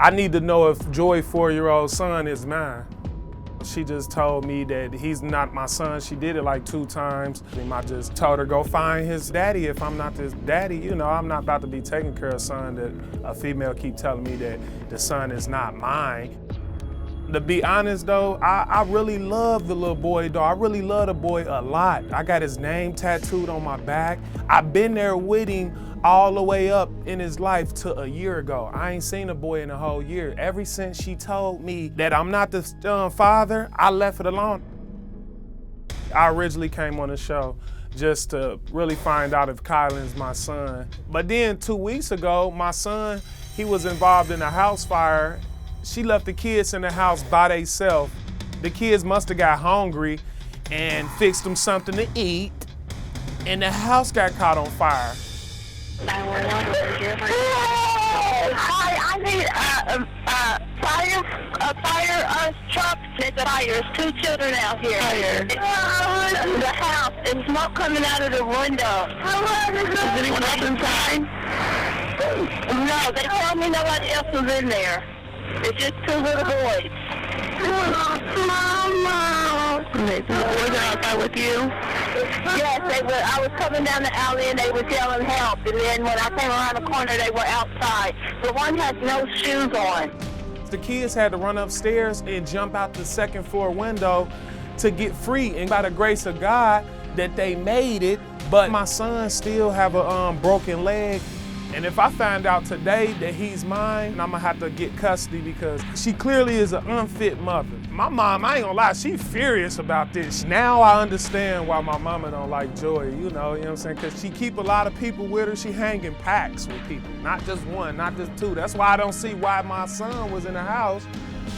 I need to know if Joy's 4-year-old son is mine. She just told me that he's not my son. She did it like 2 times. I just told her go find his daddy. If I'm not this daddy, you know, I'm not about to be taking care of a son that a female keep telling me that the son is not mine. To be honest though, I really love the little boy though. I really love the boy a lot. I got his name tattooed on my back. I've been there with him all the way up in his life to a year ago. I ain't seen a boy in a whole year. Ever since she told me that I'm not the father, I left it alone. I originally came on the show just to really find out if Kylan's my son. But then 2 weeks ago, my son, he was involved in a house fire. She left the kids in the house by themselves. The kids must have got hungry and fixed them something to eat, and the house got caught on fire. 911. Hi, I need a fire truck. There's fires. 2 children out here. The house and smoke coming out of the window. Is anyone else inside? No, they told me nobody else was in there. It's just 2 little boys. Mama. Okay, so was they outside with you? Yes, they were. I was coming down the alley and they were yelling help. And then when I came around the corner, they were outside. The one has no shoes on. The kids had to run upstairs and jump out the 2nd floor window to get free. And by the grace of God, that they made it. But my son still have a broken leg. And if I find out today that he's mine, I'm gonna have to get custody because she clearly is an unfit mother. My mom, I ain't gonna lie, she furious about this. Now I understand why my mama don't like Joy, you know what I'm saying? Because she keep a lot of people with her. She hanging packs with people, not just 1, not just 2. That's why I don't see why my son was in the house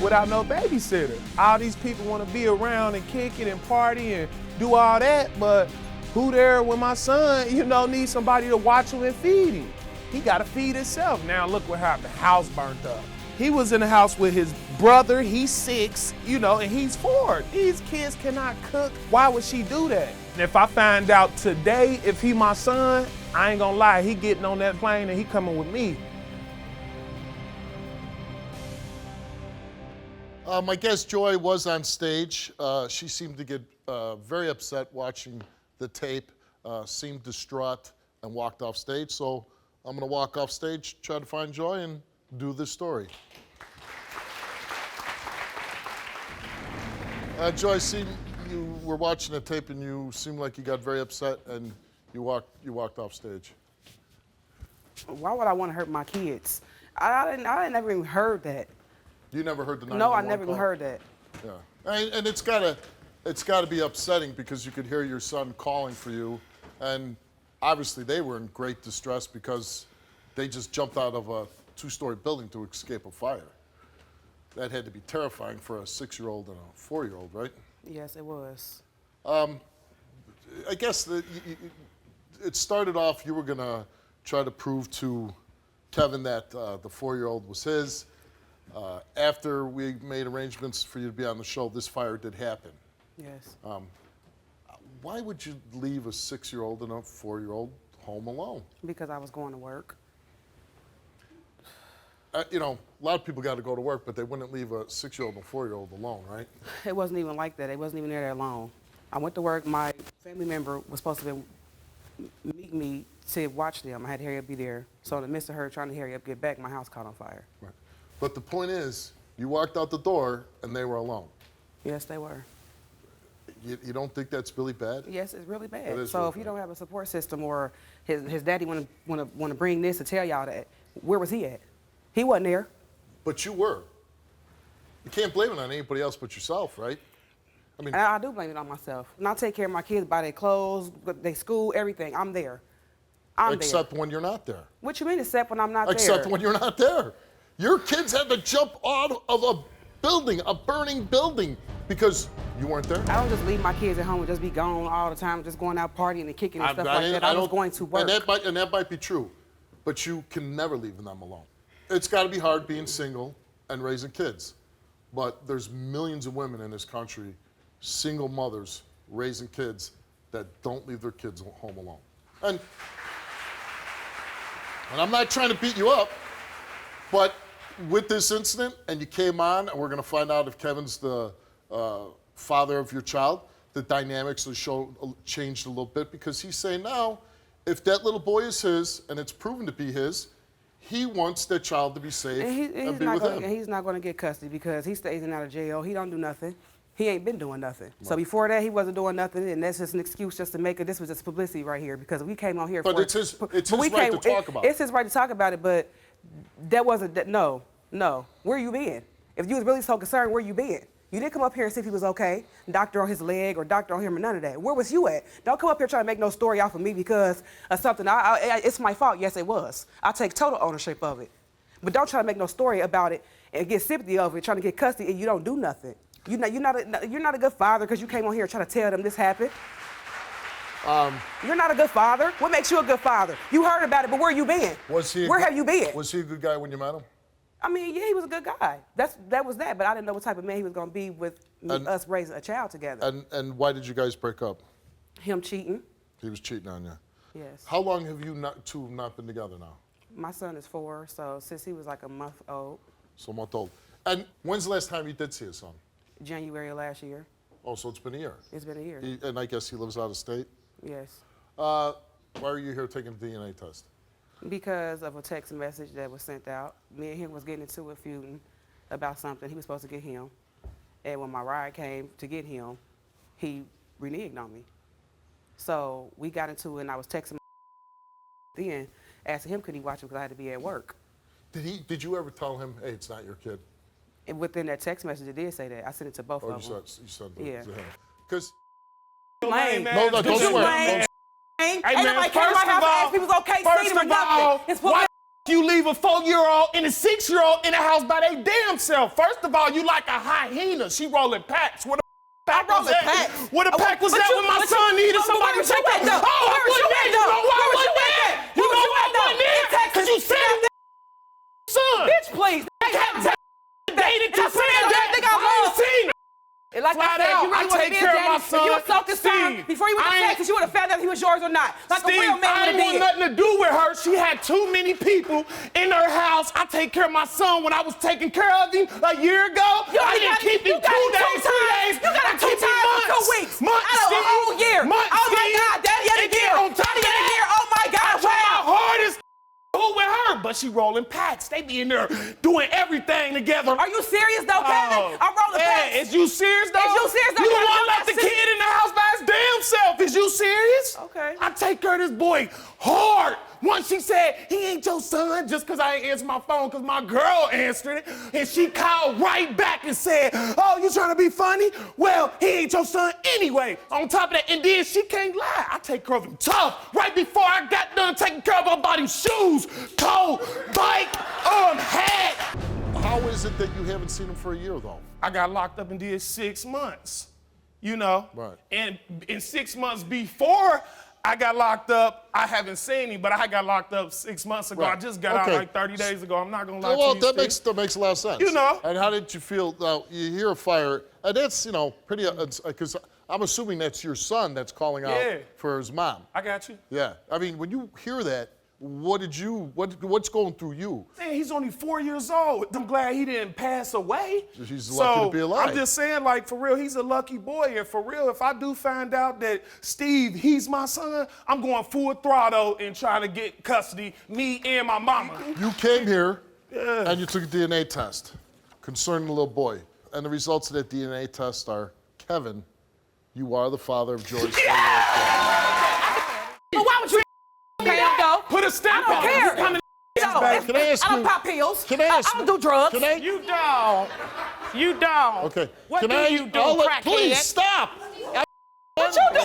without no babysitter. All these people wanna be around and kick it and party and do all that, but who there when my son, you know, needs somebody to watch him and feed him? He gotta feed himself. Now look what happened, the house burnt up. He was in the house with his brother, he's 6, you know, and he's 4. These kids cannot cook. Why would she do that? And if I find out today if he my son, I ain't gonna lie, he getting on that plane and he coming with me. My guest Joy was on stage. She seemed to get very upset watching the tape, seemed distraught and walked off stage. So I'm gonna walk off stage, try to find Joy and do this story. Joy, you were watching the tape and you seemed like you got very upset and you walked off stage. Why would I want to hurt my kids? I never even heard that. You never heard the 911 No, I never call? even heard that. Yeah, and it's gotta be upsetting because you could hear your son calling for you, and obviously they were in great distress because they just jumped out of a 2-story building to escape a fire. That had to be terrifying for a 6-year-old and a 4-year-old, right? Yes, it was. I guess it started off, you were gonna try to prove to Kevin that the 4-year-old was his. After we made arrangements for you to be on the show, this fire did happen. Yes. Why would you leave a 6-year-old and a 4-year-old home alone? Because I was going to work. You know, a lot of people got to go to work, but they wouldn't leave a 6-year-old and a 4-year-old alone, right? It wasn't even like that. It wasn't even there that long. I went to work. My family member was supposed to meet me to watch them. I had to hurry up, be there. So in the midst of her trying to hurry up, get back, my house caught on fire. Right. But the point is, you walked out the door and they were alone. Yes, they were. You don't think that's really bad? Yes, it's really bad. That is So really if you bad. don't have a support system or his daddy want to bring this to tell y'all that, where was he at? He wasn't there. But you were. You can't blame it on anybody else but yourself, right? I mean, And I do blame it on myself. And I take care of my kids, buy their clothes, their school, everything. I'm there. except when you're not there. What you mean except when I'm not there? Except when you're not there. Your kids had to jump out of a building, a burning building, because you weren't there. I don't just leave my kids at home and just be gone all the time, just going out partying and kicking and stuff like that. I was going to work. And that might be true, but you can never leave them alone. It's got to be hard being single and raising kids, but there's millions of women in this country, single mothers raising kids that don't leave their kids home alone. And I'm not trying to beat you up, but with this incident, and you came on, and we're going to find out if Kevin's the father of your child, the dynamics will changed a little bit, because he's saying now, if that little boy is his, and it's proven to be his, he wants that child to be safe and be with him. And he's not going to get custody because he stays in and out of jail. He don't do nothing. He ain't been doing nothing. Right. So before that, he wasn't doing nothing, and that's just an excuse just to make it. This was just publicity right here, because we came on here but for... It's his right to talk about it. It's his right to talk about it, but that wasn't... No. Where you been? If you was really so concerned, where you been? You didn't come up here and see if he was okay, doctor on his leg or doctor on him or none of that. Where was you at? Don't come up here trying to make no story off of me because of something. It's my fault. Yes, it was. I take total ownership of it. But don't try to make no story about it and get sympathy over it, trying to get custody, and you don't do nothing. You're not a good father because you came on here trying to tell them this happened. You're not a good father. What makes you a good father? You heard about it, but where you been? Where have you been? Was he a good guy when you met him? I mean, yeah, he was a good guy. That was that, but I didn't know what type of man he was going to be with us raising a child together. And why did you guys break up? Him cheating. He was cheating on you? Yes. How long have you two not been together now? My son is 4, so since he was like a month old. So a month old. And when's the last time you did see his son? January of last year. Oh, so it's been a year. It's been a year. And I guess he lives out of state? Yes. Why are you here taking a DNA test? Because of a text message that was sent out. Me and him was getting into it, feuding about something. He was supposed to get him. And when my ride came to get him, he reneged on me. So we got into it, and I was texting then, asking him could he watch him because I had to be at work. Did you ever tell him, hey, it's not your kid? And within that text message, it did say that. I sent it to both of them. You said that Yeah. to him. Because... Lame. No, don't swear. Ain't Hey, man, nobody came to my house and asked me if it was okay to see them or nothing. Why you leave a 4-year-old and a 6-year-old in the house by their damn self? First of all, you like a hyena. She rolling packs. Where the pack was at? Where the pack was at when my son needed somebody to take him? Oh, I wasn't there. You know why I wasn't there? You know why I wasn't there? Because you said that son. Bitch, please. Dated to say that. They got love. And like Flat I said, out, you really I want to take be care of daddy, my son. if you were so concerned, Steve, before you went to Texas, you would have found out if he was yours or not. Like Steve, a real man I would didn't have want did. nothing to do with her. She had too many people in her house. I take care of my son when I was taking care of him a year ago. I didn't keep him 2 days, 3 days. You got him 2 times in 2 weeks. Months, Out of a whole year. Months, Oh my God, Daddy had a year. On top of Daddy had a year. that, Oh my God, I try my wow. hardest with her, but she rolling packs. They be in there doing everything together. Are you serious though, Kevin? I'm rolling packs. Is you serious though? Is you serious though? You the Kevin? one left the kid in the house by his damn self. Is you serious? Okay. I take care of this boy hard. Once she said, he ain't your son, just because I ain't answer my phone because my girl answered it. And she called right back and said, oh, you trying to be funny? Well, he ain't your son anyway. On top of that, and then she can't lie. I take care of him tough. Right before I got done taking care of him, I bought him shoes, coat, bike, hat. How is it that you haven't seen him for a year, though? I got locked up and did 6 months, you know? Right. And in 6 months before I got locked up, I haven't seen him, but I got locked up 6 months ago. Right. I just got out like 30 days ago. I'm not gonna lie Well, to you. that makes a lot of sense. You know. And how did you feel? Now, you hear a fire, and that's, pretty, because I'm assuming that's your son that's calling out for his mom. I got you. Yeah. I mean, when you hear that, what's going through you? Man, he's only 4 years old. I'm glad he didn't pass away. He's lucky to be alive. I'm just saying, like, for real, he's a lucky boy. And for real, if I do find out that Steve, he's my son, I'm going full throttle and trying to get custody, me and my mama. You came here and you took a DNA test concerning the little boy. And the results of that DNA test are, Kevin, you are the father of George. But why would you though? Put a stamp I on don't it. care. You come to Can I ask I don't you? pop pills. Can I ask I don't do drugs. Can I? You don't. You don't. Okay. What Can do I? you do, Please crackhead? stop. What you do?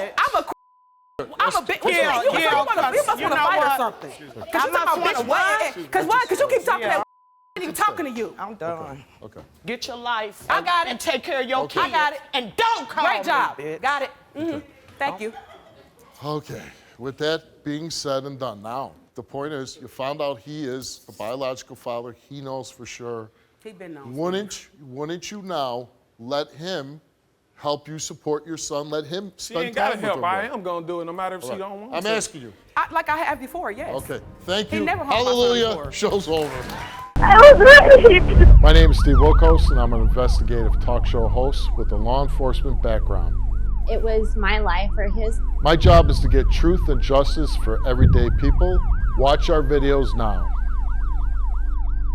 I'm a bitch. Yeah, You yeah, must want to you know fight or what? something. I Cause you must talking about wanna bitch what? Cause why? Cause you keep talking Yeah. that I ain't even talking to you. I'm done. Okay. Get your life. I got it. And take care of your Okay. kids. I got it. And don't call Great me, job. bitch. Got it. Thank you. Okay. With that being said and done, now the point is, you found out he is the biological father. He knows for sure. He been known. Wouldn't you now let him help you support your son? Let him She spend ain't time gotta with help. him. I am gonna do it no matter if she Right. don't want I'm to. asking you. Like I have before, yes. Okay. Thank He you. never harmed my son Hallelujah. before. Show's over. I was raped. My name is Steve Wilkos, and I'm an investigative talk show host with a law enforcement background. It was my life or his. My job is to get truth and justice for everyday people. Watch our videos now.